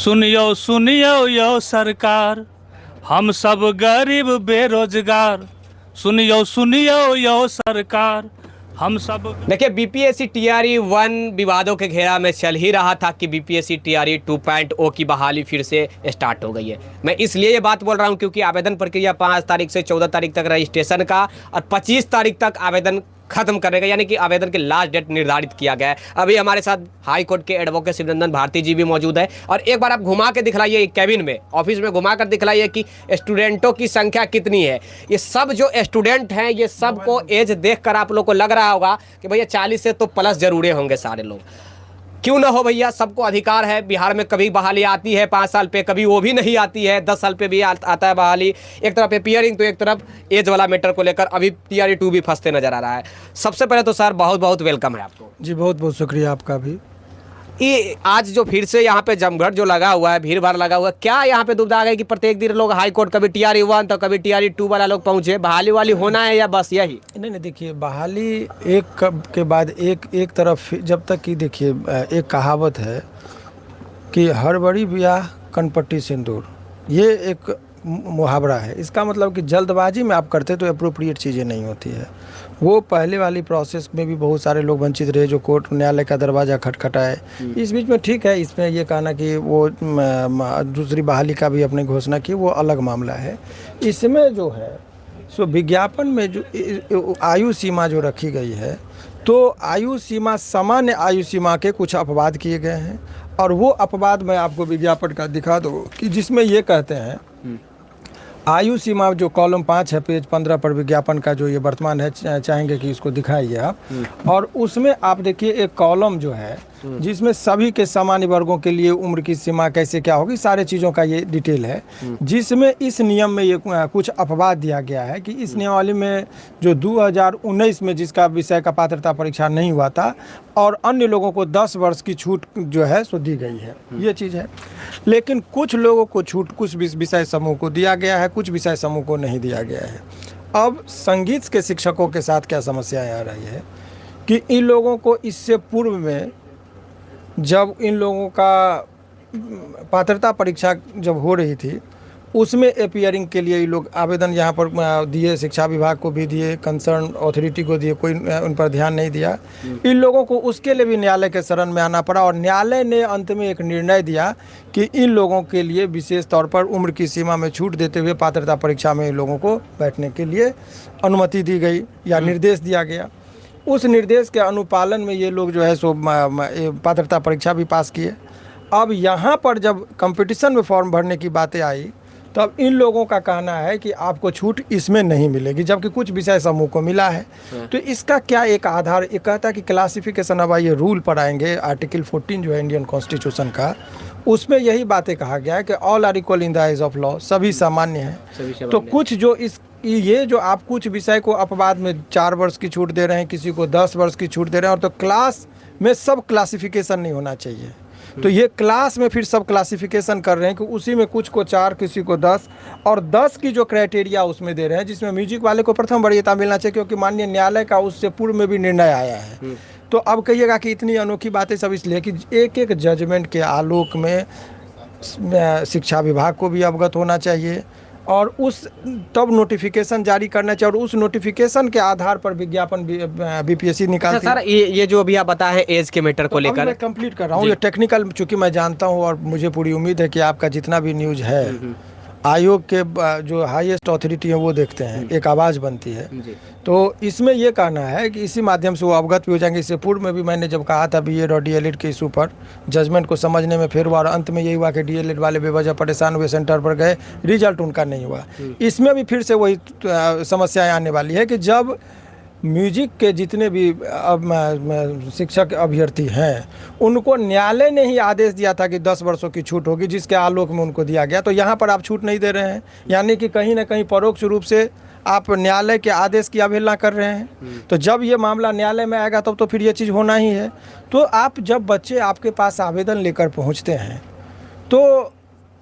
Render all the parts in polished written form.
सुनियो सुनियो यो सरकार, हम सब गरीब बेरोजगार। सुनियो सुनियो यो सरकार, हम सब। देखिए, बीपीएससी टीआरई 1 विवादों के घेरा में चल ही रहा था कि बीपीएससी टीआरई 2.0 की बहाली फिर से स्टार्ट हो गई है। मैं इसलिए ये बात बोल रहा हूँ क्योंकि आवेदन प्रक्रिया 5 तारीख से 14 तारीख तक रजिस्ट्रेशन का और 25 तारीख तक आवेदन खत्म करने का, यानी कि आवेदन के लास्ट डेट निर्धारित किया गया है। अभी हमारे साथ हाई कोर्ट के एडवोकेट शिवरंजन भारती जी भी मौजूद है। और एक बार आप घुमा के दिखलाइए कैबिन में, ऑफिस में घुमा कर दिखलाइए कि स्टूडेंटों की संख्या कितनी है। ये सब जो स्टूडेंट हैं, ये सबको एज देखकर आप लोग को लग रहा होगा कि भैया 40 से तो प्लस जरूर होंगे सारे लोग। क्यों ना हो भैया, सबको अधिकार है। बिहार में कभी बहाली आती है 5 साल पे, कभी वो भी नहीं आती है, 10 साल पे भी आता है बहाली। एक तरफ अपियरिंग तो एक तरफ एज वाला मैटर को लेकर अभी टीआरई 2 भी फंसते नजर आ रहा है। सबसे पहले तो सर बहुत बहुत वेलकम है आपको। जी बहुत बहुत शुक्रिया आपका भी। ये आज जो फिर से यहाँ पे जमघट जो लगा हुआ है, भीड़ भाड़ लगा हुआ है, क्या यहाँ पे दुविधा आ गई कि प्रत्येक दिन लोग हाई कोर्ट, कभी टीआरई 1 तो कभी टीआरई 2 वाला लोग पहुंचे, बहाली वाली होना है या बस यही? नहीं, देखिए, बहाली एक के बाद एक तरफ, जब तक कि देखिए एक कहावत है कि हर बड़ी ब्याह कनपट्टी सिंदूर, ये एक मुहावरा है। इसका मतलब कि जल्दबाजी में आप करते तो अप्रोप्रिएट चीज़ें नहीं होती है। वो पहले वाली प्रोसेस में भी बहुत सारे लोग वंचित रहे जो कोर्ट न्यायालय का दरवाज़ा खटखटाए। इस बीच में ठीक है, इसमें ये कहना कि वो दूसरी बहाली का भी अपने घोषणा की, वो अलग मामला है। इसमें जो है सो विज्ञापन में जो आयु सीमा जो रखी गई है, तो आयु सीमा, सामान्य आयु सीमा के कुछ अपवाद किए गए हैं। और वो अपवाद मैं आपको विज्ञापन का दिखा दूँ कि जिसमें ये कहते हैं आयु सीमा, जो कॉलम 5 है पेज 15 पर विज्ञापन का जो ये वर्तमान है, चाहेंगे कि इसको दिखाइए आप। और उसमें आप देखिए एक कॉलम जो है जिसमें सभी के सामान्य वर्गों के लिए उम्र की सीमा कैसे क्या होगी, सारे चीज़ों का ये डिटेल है। जिसमें इस नियम में ये कुछ अपवाद दिया गया है कि इस नियमावली में जो 2019 में जिसका विषय का पात्रता परीक्षा नहीं हुआ था और अन्य लोगों को 10 वर्ष की छूट जो है सो दी गई है, ये चीज़ है। लेकिन कुछ लोगों को छूट कुछ विषय समूह को दिया गया है, कुछ विषय समूह को नहीं दिया गया है। अब संगीत के शिक्षकों के साथ क्या समस्याएं आ रही है कि इन लोगों को इससे पूर्व में जब इन लोगों का पात्रता परीक्षा जब हो रही थी, उसमें अपियरिंग के लिए ये लोग आवेदन यहाँ पर दिए, शिक्षा विभाग को भी दिए, कंसर्न अथॉरिटी को दिए, कोई उन पर ध्यान नहीं दिया। इन लोगों को उसके लिए भी न्यायालय के शरण में आना पड़ा और न्यायालय ने अंत में एक निर्णय दिया कि इन लोगों के लिए विशेष तौर पर उम्र की सीमा में छूट देते हुए पात्रता परीक्षा में इन लोगों को बैठने के लिए अनुमति दी गई या निर्देश दिया गया। उस निर्देश के अनुपालन में ये लोग जो है सो पात्रता परीक्षा भी पास किए। अब यहाँ पर जब कंपटीशन में फॉर्म भरने की बातें आई, तब इन लोगों का कहना है कि आपको छूट इसमें नहीं मिलेगी, जबकि कुछ विषय समूह को मिला है। तो इसका क्या एक आधार, एक कहता है कि क्लासिफिकेशन, अब ये रूल पर आएंगे, आर्टिकल 14 जो है इंडियन कॉन्स्टिट्यूशन का, उसमें यही बातें कहा गया है कि all are equal in the eyes of law, सभी सामान्य हैं। तो कुछ जो ये जो आप कुछ विषय को अपवाद में 4 वर्ष की छूट दे रहे हैं, किसी को 10 वर्ष की छूट दे रहे हैं, और तो क्लास में सब क्लासिफिकेशन नहीं होना चाहिए। तो ये क्लास में फिर सब क्लासिफिकेशन कर रहे हैं कि उसी में कुछ को 4, किसी को 10, और 10 की जो क्राइटेरिया उसमें दे रहे हैं, जिसमें म्यूजिक वाले को प्रथम वरीयता मिलना चाहिए क्योंकि माननीय न्यायालय का उससे पूर्व में भी निर्णय आया है। तो अब कहिएगा कि इतनी अनोखी बातें सब इसलिए कि एक एक जजमेंट के आलोक में शिक्षा विभाग को भी अवगत होना चाहिए और उस तब नोटिफिकेशन जारी करना चाहिए, और उस नोटिफिकेशन के आधार पर विज्ञापन बीपीएससी निकालती है। सर ये जो अभी आप बताए एज के मैटर को लेकर, मैं कंप्लीट कर रहा हूँ। ये टेक्निकल चूंकि मैं जानता हूँ और मुझे पूरी उम्मीद है कि आपका जितना भी न्यूज़ है, आयोग के जो हाईएस्ट अथॉरिटी है वो देखते हैं, एक आवाज़ बनती है। तो इसमें ये कहना है कि इसी माध्यम से वो अवगत भी हो जाएंगे। इससे पूर्व में भी मैंने जब कहा था बीएड और डीएलएड के इशू पर, जजमेंट को समझने में फिर हुआ और अंत में यही हुआ कि डीएलएड वाले बेवजह परेशान हुए, सेंटर पर गए, रिजल्ट उनका नहीं हुआ। इसमें भी फिर से वही समस्याएँ आने वाली है कि जब म्यूजिक के जितने भी शिक्षक अभ्यर्थी हैं, उनको न्यायालय ने ही आदेश दिया था कि 10 वर्षों की छूट होगी, जिसके आलोक में उनको दिया गया। तो यहाँ पर आप छूट नहीं दे रहे हैं, यानी कि कहीं ना कहीं परोक्ष रूप से आप न्यायालय के आदेश की अवहेलना कर रहे हैं। तो जब ये मामला न्यायालय में आएगा तब तो फिर ये चीज़ होना ही है। तो आप जब बच्चे आपके पास आवेदन लेकर पहुँचते हैं तो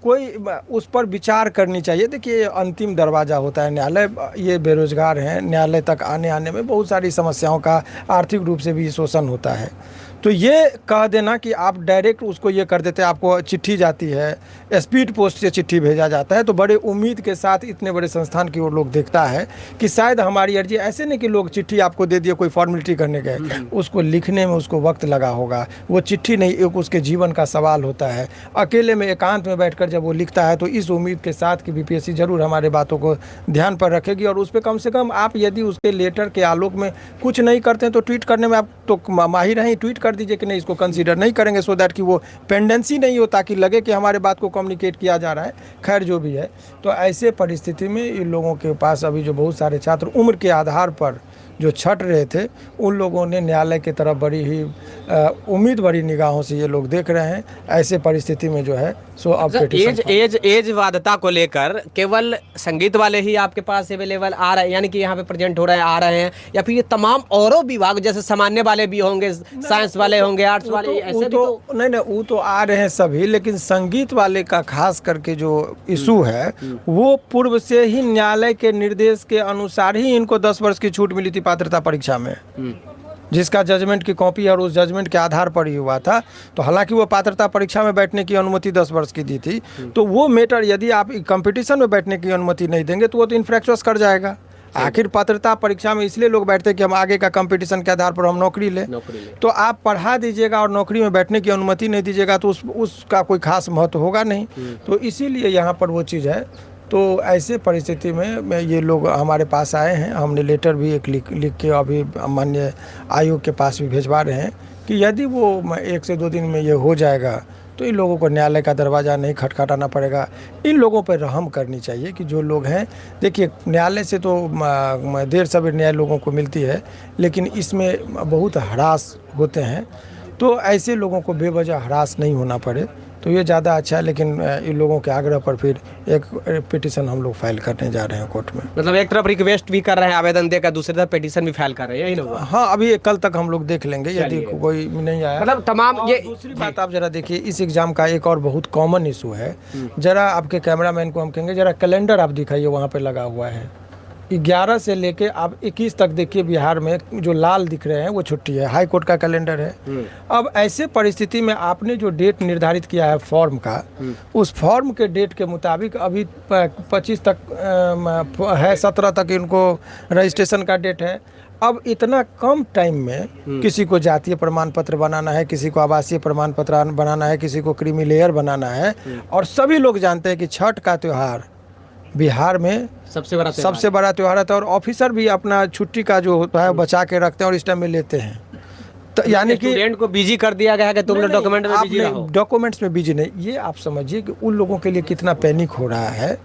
कोई उस पर विचार करनी चाहिए। देखिए, अंतिम दरवाज़ा होता है न्यायालय। ये बेरोजगार हैं, न्यायालय तक आने में बहुत सारी समस्याओं का आर्थिक रूप से भी शोषण होता है। तो ये कह देना कि आप डायरेक्ट उसको ये कर देते हैं, आपको चिट्ठी जाती है, स्पीड पोस्ट से चिट्ठी भेजा जाता है, तो बड़े उम्मीद के साथ इतने बड़े संस्थान की ओर लोग देखता है कि शायद हमारी अर्जी, ऐसे नहीं कि लोग चिट्ठी आपको दे दिए कोई फॉर्मेलिटी करने गए, उसको लिखने में उसको वक्त लगा होगा, वो चिट्ठी नहीं, एक उसके जीवन का सवाल होता है। अकेले में एकांत में बैठकर जब वो लिखता है तो इस उम्मीद के साथ कि बीपीएससी जरूर हमारे बातों को ध्यान पर रखेगी और उस पर कम से कम आप यदि उसके लेटर के आलोक में कुछ नहीं करते हैं तो ट्वीट करने में आप तो माहिर हैं, ट्वीट कर दीजिए कि नहीं इसको कंसीडर नहीं करेंगे, सो दैट कि वो पेंडेंसी नहीं हो, ताकि लगे कि हमारे बात को कम्युनिकेट किया जा रहा है। खैर जो भी है, तो ऐसे परिस्थिति में इन लोगों के पास अभी जो बहुत सारे छात्र उम्र के आधार पर जो छट रहे थे, उन लोगों ने न्यायालय की तरफ बड़ी ही उम्मीद भरी निगाहों से ये लोग देख रहे हैं। ऐसे परिस्थिति में जो है सो अब एज वादता को लेकर केवल संगीत वाले ही आपके पास अवेलेबल आ रहे हैं, यानी कि यहाँ पे प्रेजेंट हो रहे हैं, आ रहे हैं, या फिर ये तमाम औरों विभाग जैसे सामान्य वाले भी होंगे, साइंस वाले होंगे, आर्ट्स वाले, ऐसे तो नहीं, वो तो आ रहे हैं सभी, लेकिन संगीत वाले का खास करके जो इशू है वो पूर्व से ही न्यायालय के निर्देश के अनुसार ही इनको 10 वर्ष की छूट मिली थी पात्रता परीक्षा में, जिसका जजमेंट की कॉपी और उस जजमेंट के आधार पर ही हुआ था। तो हालांकि वो पात्रता परीक्षा में बैठने की अनुमति 10 वर्ष की दी थी, तो वो मैटर यदि आप कंपटीशन में बैठने की अनुमति नहीं देंगे तो वो तो इन्फ्रैक्चर्स कर जाएगा। आखिर पात्रता परीक्षा में इसलिए लोग बैठते हैं कि हम आगे का कंपटीशन के आधार पर हम नौकरी लें। तो आप पढ़ा दीजिएगा और नौकरी में बैठने की अनुमति नहीं दीजिएगा तो उसका कोई खास महत्व होगा नहीं। तो इसीलिए यहाँ पर वो चीज़ है। तो ऐसे परिस्थिति में ये लोग हमारे पास आए हैं, हमने लेटर भी एक लिख के अभी माननीय आयोग के पास भी भिजवा रहे हैं कि यदि वो 1 से 2 दिन में ये हो जाएगा तो इन लोगों को न्यायालय का दरवाज़ा नहीं खटखटाना पड़ेगा। इन लोगों पर रहम करनी चाहिए कि जो लोग हैं, देखिए न्यायालय से तो देर सवेर न्याय लोगों को मिलती है, लेकिन इसमें बहुत हरास होते हैं, तो ऐसे लोगों को बेवजह हरास नहीं होना पड़े तो ये ज़्यादा अच्छा है। लेकिन इन लोगों के आग्रह पर फिर एक पिटीशन हम लोग फाइल करने जा रहे हैं कोर्ट में। मतलब एक तरफ रिक्वेस्ट भी कर रहे हैं आवेदन देकर, दूसरी तरफ पिटीशन भी फाइल कर रहे हैं, यही ना? हाँ, अभी कल तक हम लोग देख लेंगे यदि कोई नहीं आया। मतलब तमाम ये दूसरी बात आप जरा देखिए, इस एग्जाम का एक और बहुत कॉमन इशू है, जरा आपके कैमरामैन को हम कहेंगे जरा कैलेंडर आप दिखाइए, वहाँ पे लगा हुआ है 11 से लेके आप 21 तक देखिए, बिहार में जो लाल दिख रहे हैं वो छुट्टी है, हाई कोर्ट का कैलेंडर है। अब ऐसे परिस्थिति में आपने जो डेट निर्धारित किया है फॉर्म का, उस फॉर्म के डेट के मुताबिक अभी 25 तक है, 17 तक इनको रजिस्ट्रेशन का डेट है। अब इतना कम टाइम में किसी को जातीय प्रमाण पत्र बनाना है, किसी को आवासीय प्रमाण पत्र बनाना है, किसी को क्रीमी लेयर बनाना है, और सभी लोग जानते हैं कि छठ का त्यौहार बिहार में सबसे बड़ा त्यौहार है, और ऑफिसर भी अपना छुट्टी का जो होता है बचा के रखते हैं और इस टाइम में लेते हैं। तो यानी कि स्टूडेंट को बिजी कर दिया गया है कि तुम लोग डॉक्यूमेंट में बिजी रहो। डॉक्यूमेंट्स में बिजी नहीं, ये आप समझिए कि उन लोगों के लिए कितना पैनिक हो रहा है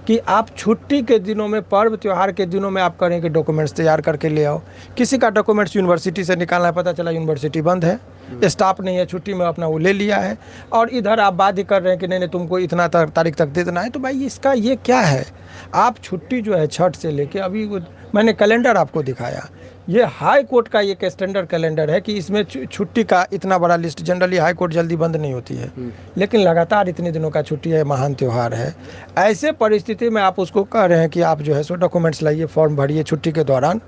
कि आप छुट्टी के दिनों में, पर्व त्यौहार के दिनों में आप करें कि डॉक्यूमेंट्स तैयार करके ले आओ। किसी का डॉक्यूमेंट्स यूनिवर्सिटी से निकालना है, पता चला यूनिवर्सिटी बंद है, स्टाफ नहीं है, छुट्टी में अपना वो ले लिया है, और इधर आप बाध्य कर रहे हैं कि नहीं तुमको इतना तारीख तक दे देना है। तो भाई इसका ये क्या है? आप छुट्टी जो है छठ से लेके अभी मैंने कैलेंडर आपको दिखाया, ये हाई कोर्ट का एक स्टैंडर्ड कैलेंडर है कि इसमें छुट्टी का इतना बड़ा लिस्ट, जनरली हाई कोर्ट जल्दी बंद नहीं होती है, लेकिन लगातार इतने दिनों का छुट्टी है, महान त्यौहार है। ऐसे परिस्थिति में आप उसको कह रहे हैं कि आप जो है सो डॉक्यूमेंट्स लाइए, फॉर्म भरिए छुट्टी के दौरान,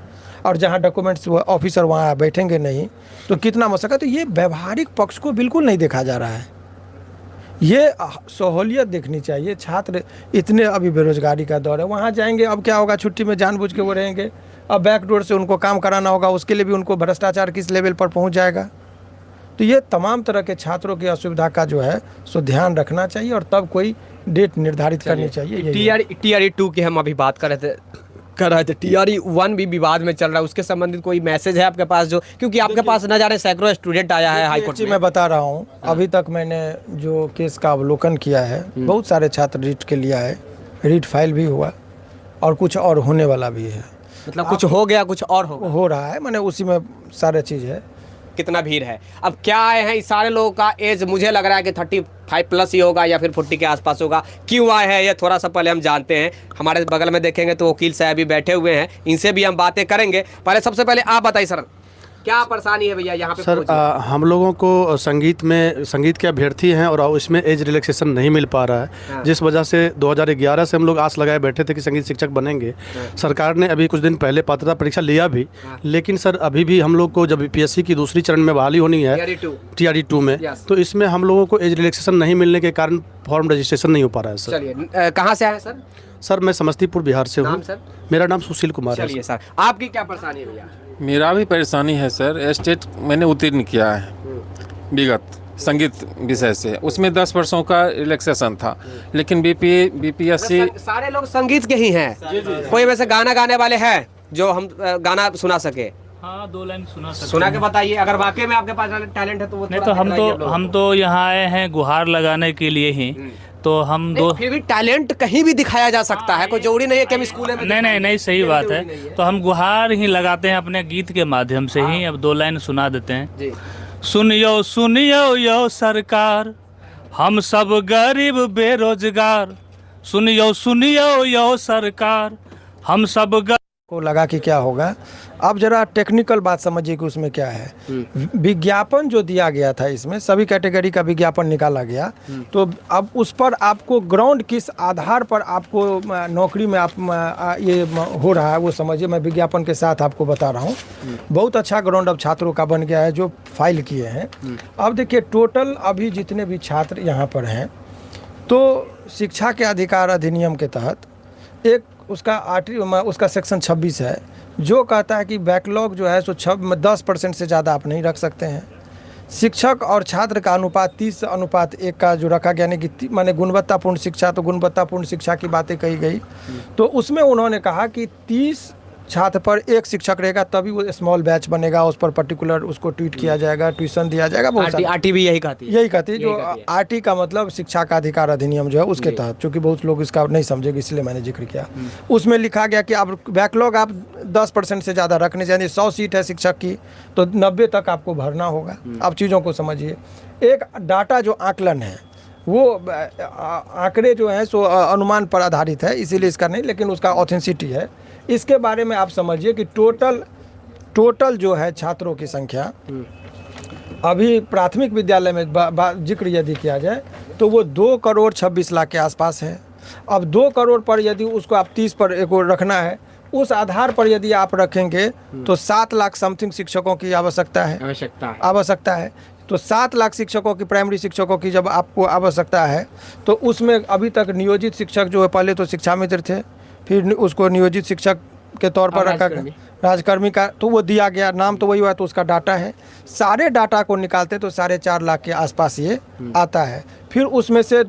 और जहाँ डॉक्यूमेंट्स ऑफिसर वहाँ बैठेंगे नहीं तो कितना मशक्कत। तो ये व्यवहारिक पक्ष को बिल्कुल नहीं देखा जा रहा है, ये सहूलियत देखनी चाहिए। छात्र इतने अभी बेरोजगारी का दौर है, वहाँ जाएंगे, अब क्या होगा, छुट्टी में जानबूझ के वो रहेंगे, अब बैकडोर से उनको काम कराना होगा, उसके लिए भी उनको भ्रष्टाचार किस लेवल पर पहुँच जाएगा। तो ये तमाम तरह के छात्रों की असुविधा का जो है सो ध्यान रखना चाहिए, और तब कोई डेट निर्धारित करनी चाहिए। TRE 2 की हम अभी बात कर रहे थे, TRE 1 भी विवाद में चल रहा है, उसके संबंधित कोई मैसेज है आपके पास? जो क्योंकि आपके पास न जाने सैकड़ों स्टूडेंट आया है हाई कोर्ट में। मैं बता रहा हूँ, अभी तक मैंने जो केस का अवलोकन किया है, बहुत सारे छात्र रीट के लिए आए, रीट फाइल भी हुआ और कुछ और होने वाला भी है। मतलब कुछ हो गया, कुछ और हो रहा है, मैंने उसी में सारे चीज़ है। कितना भीड़ है? अब क्या आए हैं इस सारे लोगों का एज, मुझे लग रहा है कि 35 प्लस ही होगा या फिर 40 के आसपास होगा। क्यों आए हैं ये थोड़ा सा पहले हम जानते हैं। हमारे बगल में देखेंगे तो वकील साहब भी बैठे हुए हैं, इनसे भी हम बातें करेंगे। पहले सबसे पहले आप बताइए सर। क्या परेशानी है भैया यहाँ पे सर पहुंचे? हम लोगों को संगीत के अभ्यर्थी हैं और इसमें एज रिलैक्सेशन नहीं मिल पा रहा है, हाँ। जिस वजह से 2011 से हम लोग आस लगाए बैठे थे कि संगीत शिक्षक बनेंगे। सरकार ने अभी कुछ दिन पहले पात्रता परीक्षा लिया भी, लेकिन सर अभी भी हम लोग को जब बीपीएससी की दूसरी चरण में बहाली होनी है TRE 2 में, Yes. तो इसमें हम लोगों को एज रिलैक्सेशन नहीं मिलने के कारण फॉर्म रजिस्ट्रेशन नहीं हो पा रहा है सर। चलिए कहाँ से आए सर? सर मैं समस्तीपुर बिहार से नाम हूँ। सर? मेरा नाम सुशील कुमार है। चलिए सर, आपकी क्या परेशानी है भैया? मेरा भी परेशानी है सर। एस्टेट मैंने उत्तीर्ण किया है विगत संगीत विषय से, उसमें 10 वर्षों का रिलैक्सेशन था, लेकिन बीपीएससी सारे लोग संगीत के ही हैं, कोई वैसे गाना गाने वाले हैं जो हम गाना सुना सके? हाँ, 2 लाइन सुना सकते सुना हैं। के बताइए, अगर वाकई में आपके पास टैलेंट है तो वो नहीं थोड़ा तो दिखलाइए आप लोगों हम को। तो यहाँ आए हैं गुहार लगाने के लिए ही, तो हम नहीं, दो फिर भी टैलेंट कहीं भी दिखाया जा सकता है, कोई जरूरी नहीं है कि हम स्कूल में नहीं सही बात है। तो हम गुहार ही लगाते हैं अपने गीत के माध्यम से ही। अब 2 लाइन सुना देते हैं। जी। सुनियो सुनियो यो सरकार, हम सब गरीब बेरोजगार। सुनियो सुनियो यो सरकार, हम सब को लगा कि क्या होगा। अब जरा टेक्निकल बात समझिए कि उसमें क्या है। विज्ञापन जो दिया गया था, इसमें सभी कैटेगरी का विज्ञापन निकाला गया, तो अब उस पर आपको ग्राउंड किस आधार पर आपको नौकरी में आप ये हो रहा है वो समझिए। मैं विज्ञापन के साथ आपको बता रहा हूँ। बहुत अच्छा ग्राउंड अब छात्रों का बन गया है जो फाइल किए हैं। अब देखिए टोटल अभी जितने भी छात्र यहाँ पर हैं, तो शिक्षा के अधिकार अधिनियम के तहत एक उसका सेक्शन 26 है जो कहता है कि बैकलॉग जो है सो 10% से ज़्यादा आप नहीं रख सकते हैं। शिक्षक और छात्र का अनुपात 30:1 का जो रखा गया, यानी कि माने गुणवत्तापूर्ण शिक्षा, तो गुणवत्तापूर्ण शिक्षा की बातें कही गई। तो उसमें उन्होंने कहा कि 30 छात्र पर 1 शिक्षक रहेगा, तभी वो स्मॉल बैच बनेगा, उस पर पर्टिकुलर उसको ट्वीट किया जाएगा, ट्यूशन दिया जाएगा। बहुत आरटी भी यही कहती है जो आरटी का मतलब शिक्षा का अधिकार अधिनियम जो है उसके तहत, क्योंकि बहुत लोग इसका नहीं समझेंगे इसलिए मैंने जिक्र किया। उसमें लिखा गया कि आप बैकलॉग आप 10% से ज़्यादा रखने चाहिए। 100 सीट है शिक्षक की तो 90 तक आपको भरना होगा। आप चीज़ों को समझिए। एक डाटा जो आकलन है वो आंकड़े जो हैं सो अनुमान पर आधारित है, इसीलिए इसका नहीं, लेकिन उसका ऑथेंटिसिटी है। इसके बारे में आप समझिए कि टोटल जो है छात्रों की संख्या अभी प्राथमिक विद्यालय में जिक्र यदि किया जाए तो वो 2,26,00,000 के आसपास है। अब 2 करोड़ पर यदि उसको आप 30 पर एक रखना है, उस आधार पर यदि आप रखेंगे तो 7 लाख समथिंग शिक्षकों की आवश्यकता है। तो 7 लाख शिक्षकों की, प्राइमरी शिक्षकों की जब आपको आवश्यकता है, तो उसमें अभी तक नियोजित शिक्षक जो है, पहले तो शिक्षा मित्र थे, फिर उसको नियोजित शिक्षक के तौर पर रखा गया, राजकर्मी का तो वो दिया गया, नाम तो वही हुआ, तो उसका डाटा है। सारे डाटा को निकालते तो 4.5 लाख के आसपास ये आता है। फिर उसमें से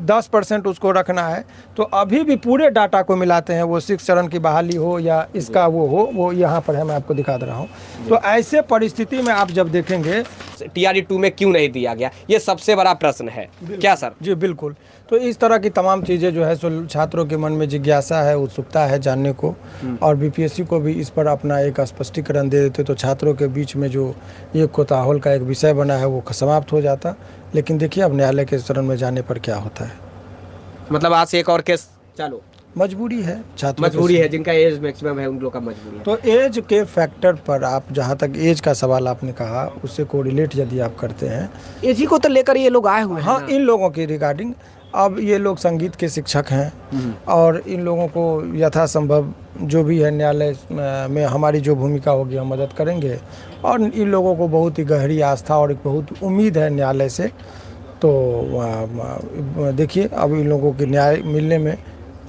10% उसको रखना है, तो अभी भी पूरे डाटा को मिलाते हैं, वो 6 चरण की बहाली हो या इसका वो यहाँ पर है, मैं आपको दिखा दे रहा हूँ। तो ऐसे परिस्थिति में आप जब देखेंगे TRE 2 में क्यों नहीं दिया गया, ये सबसे बड़ा प्रश्न है। क्या सर? जी बिल्कुल। तो इस तरह की तमाम चीज़ें जो है सो छात्रों के मन में जिज्ञासा है, उत्सुकता है जानने को, और बीपीएससी को भी इस पर अपना एक स्पष्टीकरण दे देते तो छात्रों के बीच में जो ये कोताहल का एक विषय बना है वो समाप्त हो जाता। लेकिन देखिए अब न्यायालय के चरण में जाने पर क्या होता है। मतलब आज से एक और केस चालू, मजबूरी है, छात्रों मजबूरी है, जिनका एज मैक्सिमम है उन लोगों का मजबूरी है। तो एज के फैक्टर पर आप, जहाँ तक एज का सवाल आपने कहा, उससे कोरिलेट यदि आप करते हैं, एज ही को तो लेकर ये लोग आए हुए हैं। हाँ, इन लोगों के रिगार्डिंग अब ये लोग संगीत के शिक्षक हैं और इन लोगों को यथासंभव जो भी है न्यायालय में हमारी जो भूमिका होगी हम मदद करेंगे। और इन लोगों को बहुत ही गहरी आस्था और एक बहुत उम्मीद है न्यायालय से। तो देखिए अब इन लोगों के न्याय मिलने में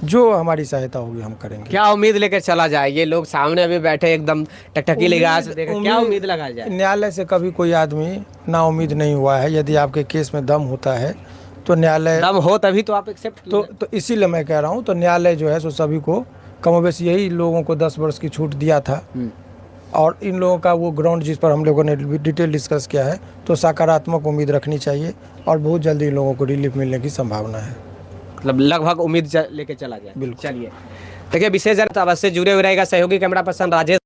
जो हमारी सहायता होगी हम करेंगे। क्या उम्मीद लेकर चला जाए? ये लोग सामने अभी बैठे एकदम टकटकी लगा से देख, क्या उम्मीद लगाया जाए? न्यायालय से कभी कोई आदमी ना उम्मीद नहीं हुआ है। यदि आपके केस में दम होता है तो न्यायालय, दम हो तभी तो आप एक्सेप्ट तो इसीलिए मैं कह रहा हूँ, तो न्यायालय जो है सो सभी को कमोबेश यही लोगों को 10 वर्ष की छूट दिया था। और इन लोगों का वो ग्राउंड जिस पर हम लोगों ने डिटेल डिस्कस किया है, तो सकारात्मक उम्मीद रखनी चाहिए और बहुत जल्दी इन लोगों को रिलीफ मिलने की संभावना है। मतलब लगभग उम्मीद लेके चला जाए। बिल्कुल। चलिए देखिए, विशेष अवश्य जुड़े हुए रहेगा सहयोगी कैमरा पर्सन राजेश।